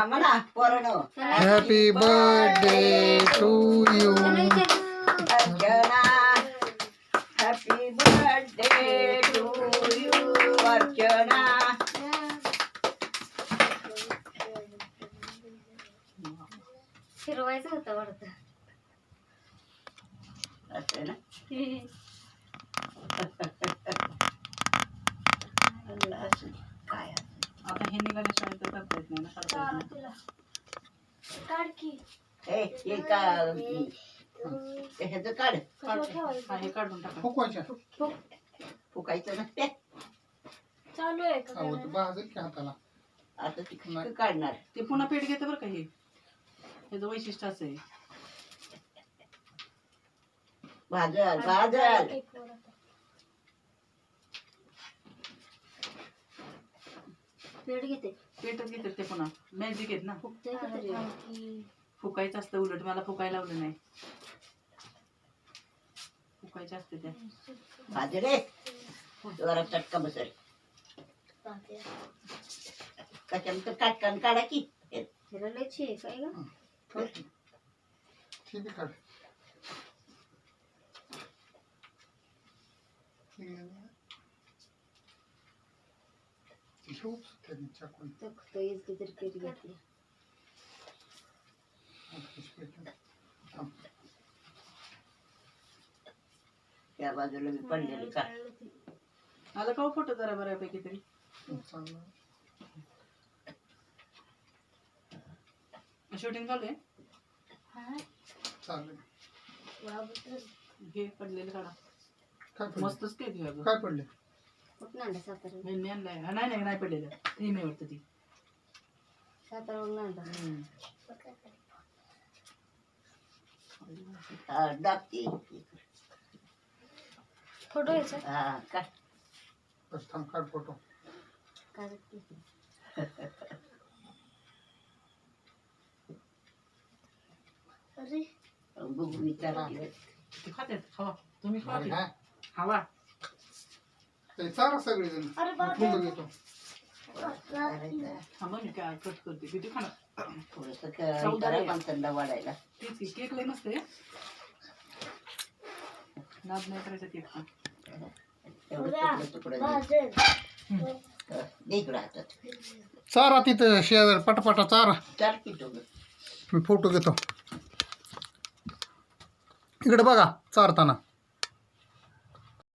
म्हणा पोरांनो. Happy birthday to you. Archana happy birthday to you. Archana फिरवायचं होतं वाटतं. असं ना. काय आता हे निघाल्या शाळेत तर करता येत नाही ना, करता येत नाही. हे का ह्याचं काढ. हा, हे काढून टाका. फुकवायच्या फुकायचं नसते. चालू आहे आवत बाजल की हाताला. आता ती काढणार. ते पुन्हा पेट घेतं बरं का. हे ह्याचं वैशिष्ट्य असं आहे. भाजल भाजल. पेट घेते. पेटच घेतात ते पुन्हा. मॅजिक आहेत ना. फुकते का तरी. फुकायचं असतं. उलट मला फुकायला लावलं नाही. फुकायचे असते त्या. भाजले जरा चटका बसेल. त्याच्यानंतर काटकान काढा की. त्याला लयची आहे काय ग. ठीक आहे काढ. तरी पेट घेतली. त्या बाजूला मी पडलेली का. आला का फोटो जरा बऱ्यापैकी तरी. शूटिंग चालू आहे. चालेल. हे पडलेलं काढा. काय पडले? मस्तच केक आहे अगं. काय पडले? कुठं आणलं सातारा. मी आणलाय. हा, नाही नाही पडलेलं. हे नाही वाटतं ती. सातारावरून आणलं. दाबती. फोटो घ्यायचा. हा काढ. बस थांब काढ फोटो. अरे बघू विचारले. ते खात्यात. खावा तुम्ही खावा अरे की. काय? खावा. ते चारा सगळेजण. फोटो घेतो. थांबा मी काय कट करते. किती खाणार. थोडस करा पण थंड वाढायला. तेच की केक लय मस्त आहे. नाद नाही करायचा केकचा. एवढं तुकडं दे इकडं हातात. चारा तिथं शेजार पटापटा चारा. चार किलो मी फोटो घेतो. इकडे बघा चारताना.